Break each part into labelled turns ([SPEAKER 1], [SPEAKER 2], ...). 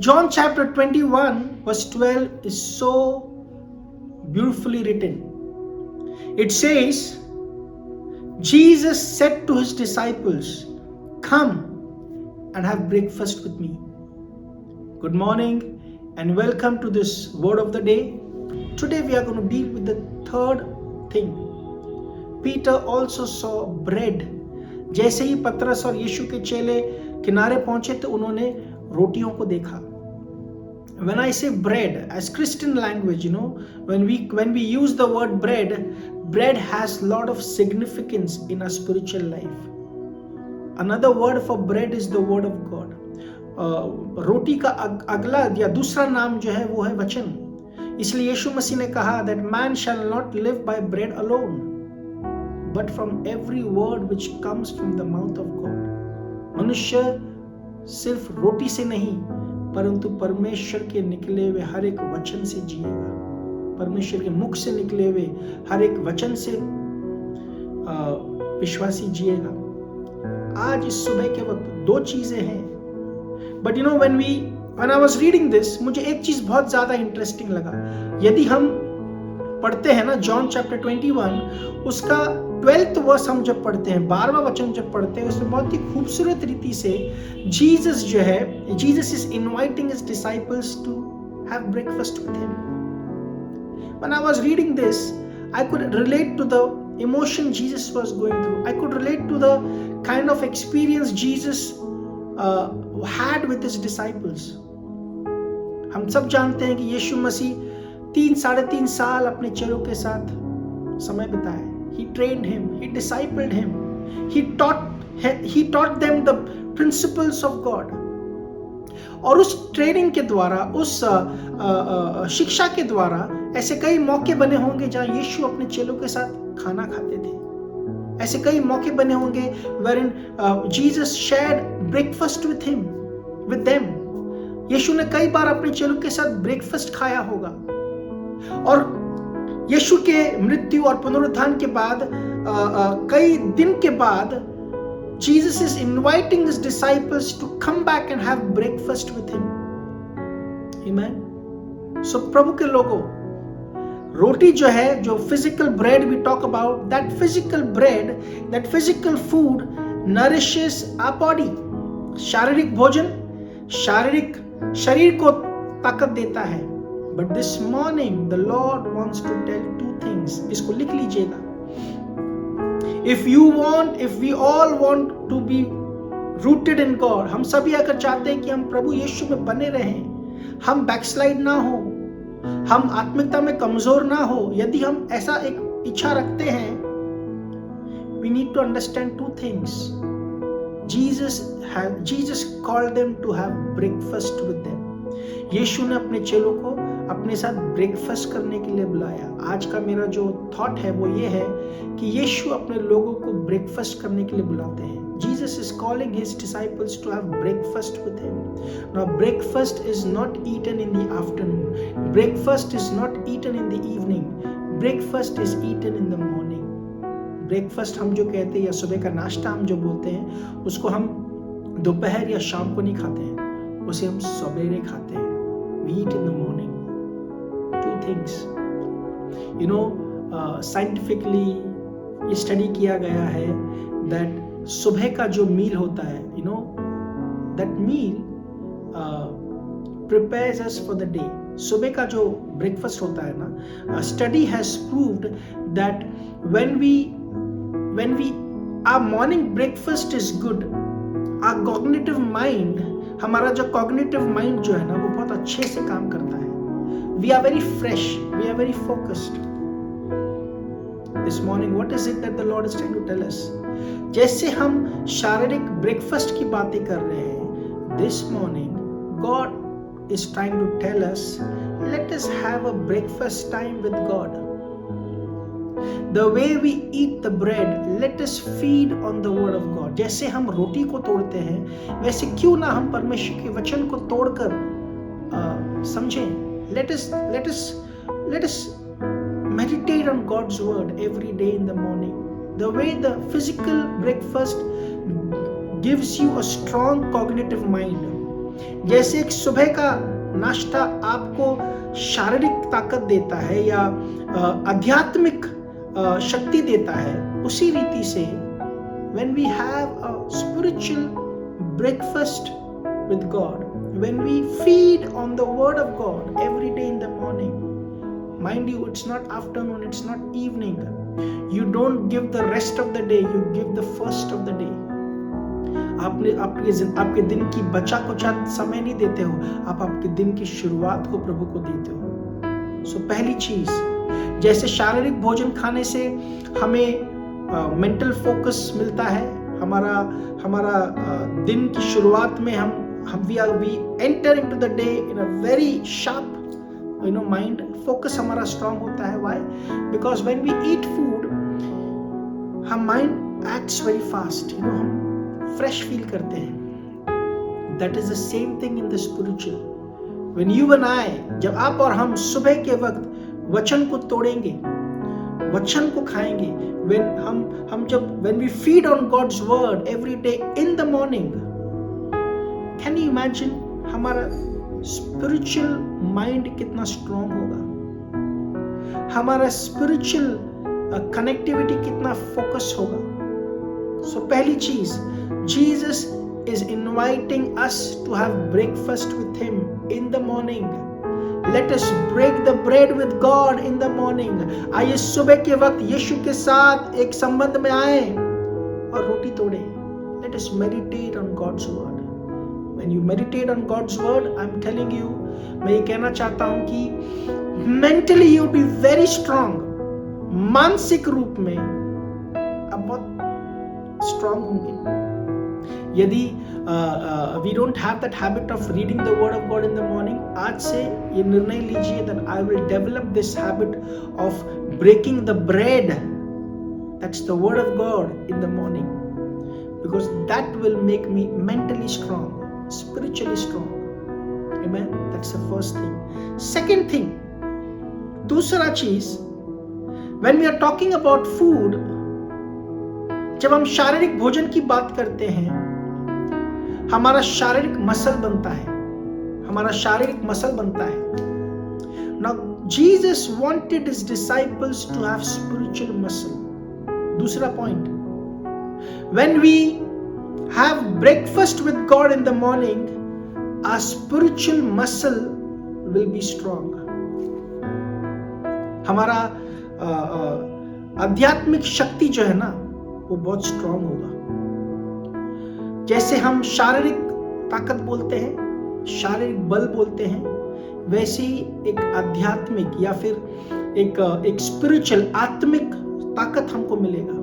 [SPEAKER 1] John chapter 21 verse 12 is so beautifully written. It says, Jesus said to his disciples, "Come and have breakfast with me." Good morning and welcome to this word of the day. Today we are going to deal with the third thing. Peter also saw bread. जैसे ही पतरस और यीशु के चेले किनारे पहुंचे तो उन्होंने रोटियों को देखा. When I say bread, as Christian language, when we use the word bread has lot of significance in our spiritual life. Another word for bread is the word of God. रोटी का अगला या दूसरा नाम जो है वो है वचन. इसलिए यीशु मसीह ने कहा that man shall not live by bread alone, but from every word which comes from the mouth of God. मनुष्य सिर्फ रोटी से नहीं परंतु परमेश्वर के निकले हुए हर एक वचन से जिएगा. परमेश्वर के मुख से निकले हुए हर एक वचन से विश्वासी जिएगा. आज इस सुबह के वक्त दो चीजें हैं. But when I was reading this, मुझे एक चीज बहुत ज्यादा इंटरेस्टिंग लगा. यदि हम पढ़ते हैं ना जॉन चैप्टर 21, उसका 12th वर्स हम जब पढ़ते हैं, 12वां वचन जब पढ़ते हैं, उसमें बहुत ही खूबसूरत रीति से जीसस जो है, Jesus is inviting his disciples to have breakfast with him. When I was reading this, I could relate to the emotion Jesus was going through. I could relate to the kind of experience Jesus had with his disciples. हम सब जानते हैं कि यीशु मसीह 3-3.5 साल अपने चेलों के साथ समय बिताए. He trained him, he discipled him, he taught them the principles of God. और उस ट्रेनिंग के द्वारा, उस शिक्षा के द्वारा ऐसे कई मौके बने होंगे जहाँ यीशु अपने चेलों के साथ खाना खाते थे. ऐसे कई मौके बने होंगे wherein Jesus shared breakfast with them. यीशु ने कई बार अपने चेलों के साथ ब्रेकफास्ट खाया होगा. और यीशु के मृत्यु और पुनरुत्थान के बाद कई दिन के बाद Jesus is inviting his disciples to come back and have breakfast with him. Amen. So प्रभु के लोगों, रोटी जो है, जो physical bread we talk about, that physical bread, that physical food nourishes our body. शारीरिक भोजन शरीर को ताकत देता है. But this morning the Lord wants to tell two things. इसको लिख लीजिएगा. If we all want to be rooted in God, हम सभी अगर चाहते हैं कि हम प्रभु यीशु में बने रहें, हम बैकस्लाइड ना हो, हम आत्मिकता में कमजोर ना हो, यदि हम ऐसा एक इच्छा रखते हैं, we need to understand two things. Jesus called them to have breakfast with them. यीशु ने अपने चेलों को अपने साथ ब्रेकफास्ट करने के लिए बुलाया. आज का मेरा जो थॉट है वो ये है कि यीशु अपने लोगों को ब्रेकफास्ट करने के लिए बुलाते हैं. Jesus is calling his disciples to have breakfast with him. Now breakfast is not eaten in the afternoon. Breakfast is not eaten in the evening. Breakfast is eaten in the morning. Breakfast हम जो कहते हैं या सुबह का नाश्ता हम जो बोलते हैं, उसको हम दोपहर या शाम को नहीं खाते हैं, उसे हम सवेरे खाते हैं. We eat in the morning. Two things. Scientifically ये स्टडी किया गया है that सुबह का जो मील होता है, that meal prepares us for the day. सुबह का जो ब्रेकफास्ट होता है ना, study has proved that when our morning breakfast is good, our cognitive mind, हमारा जो cognitive mind जो है ना, वो बहुत अच्छे से काम करता है. We are very fresh, we are very focused. This morning, what is it that the Lord is trying to tell us? जैसे हम शारीरिक ब्रेकफास्ट की बातें कर रहे हैं, this morning God is trying to tell us, let us have a breakfast time with God. The way we eat the bread, let us feed on the word of God. जैसे हम रोटी को तोड़ते हैं, वैसे क्यों ना हम परमेश्वर के वचन को तोड़कर समझें. Let us meditate on God's word every day in the morning. The way the physical breakfast gives you a strong cognitive mind, जैसे एक सुबह का नाश्ता आपको शारीरिक ताकत देता है या आध्यात्मिक शक्ति देता है, उसी रीति से when we have a spiritual breakfast with God, when we feed on the word of God every day in the morning, mind you, it's not afternoon, it's not evening, you don't give the rest of the day, you give the first of the day. आपके दिन की बचा कुचा समय नहीं देते हो, आप आपके दिन की शुरुआत को प्रभु को देते हो। सो पहली चीज, जैसे शारीरिक भोजन खाने से हमें मेंटल फोकस मिलता है, हमारा दिन की शुरुआत में we enter into the day in a very sharp mind, focus हमारा strong होता है। Why? Because when we eat food, our mind acts very fast, हम fresh feel करते हैं। That is the same thing in the spiritual. When you and I, जब आप और हम सुबह के वक्त वचन को तोड़ेंगे, वचन को खाएंगे, when we feed on God's word every day in the morning, can you imagine हमारा spiritual mind कितना strong होगा, हमारा spiritual connectivity कितना focus होगा। So पहली चीज, Jesus is inviting us to have breakfast with him in the morning. Let us break the bread with God in the morning. आइए सुबह के वक्त यीशु के साथ एक संबंध में आए और रोटी तोड़े। Let us meditate on God's word. When you meditate on God's word, I'm telling you, मैं ये कहना चाहता हूँ कि mentally you will be very strong. मानसिक रूप में आप बहुत strong होंगे। यदि we don't have that habit of reading the word of God in the morning, आज से ये निर्णय लीजिए that I will develop this habit of breaking the bread, that's the word of God, in the morning, because that will make me mentally strong, spiritually strong. Amen. That's the first thing. Second thing, दूसरा चीज, when we are talking about food, जब हम शारीरिक भोजन की बात करते हैं, हमारा शारीरिक मसल बनता है। Now Jesus wanted his disciples to have spiritual muscle. दूसरा point, when we have breakfast with God in the morning, our spiritual muscle will be strong. हमारा आध्यात्मिक शक्ति जो है ना, वो बहुत स्ट्रांग होगा। जैसे हम शारीरिक ताकत बोलते हैं, शारीरिक बल बोलते हैं, वैसे ही एक आध्यात्मिक या फिर एक स्पिरिचुअल आत्मिक ताकत हमको मिलेगा।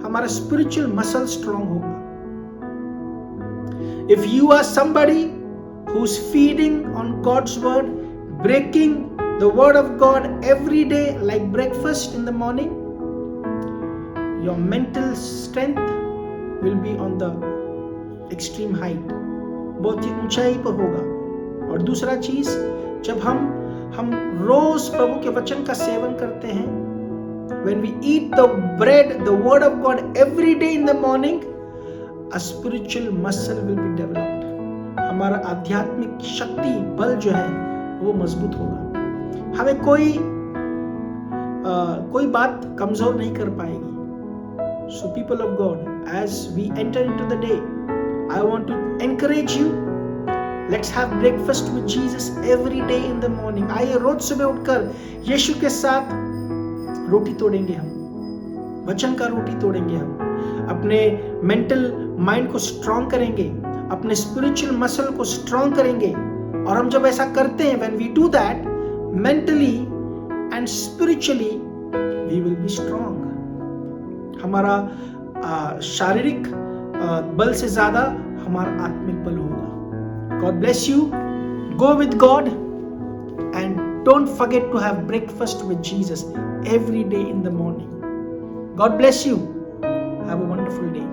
[SPEAKER 1] हमारा स्पिरिचुअल मसल स्ट्रांग होगा। If you are somebody who's feeding on God's word, breaking the word of God every day like breakfast in the morning, your mental strength will be on the extreme height, बहुत ही ऊंचाई पर होगा। और दूसरा चीज, जब हम रोज प्रभु के वचन का सेवन करते हैं, when we eat the bread, the word of God every day in the morning, a spiritual muscle will be developed. हमारा आध्यात्मिक शक्ति बल जो है वो मजबूत होगा। हमें कोई बात कमजोर नहीं कर पाएगी। So people of God, as we enter into the day, I want to encourage you, let's have breakfast with Jesus every day in the morning. आइए रोज सुबह उठकर यीशु के साथ रोटी तोड़ेंगे, हम वचन का रोटी तोड़ेंगे, हम अपने मेंटल माइंड को स्ट्रांग करेंगे, अपने स्पिरिचुअल मसल को स्ट्रांग करेंगे। और हम जब ऐसा करते हैं, when we do that, mentally and spiritually we will be strong. हमारा शारीरिक बल से ज्यादा हमारा आत्मिक बल होगा। God bless you. Go with God and don't forget to have breakfast with Jesus every day in the morning. God bless you. Have a wonderful day.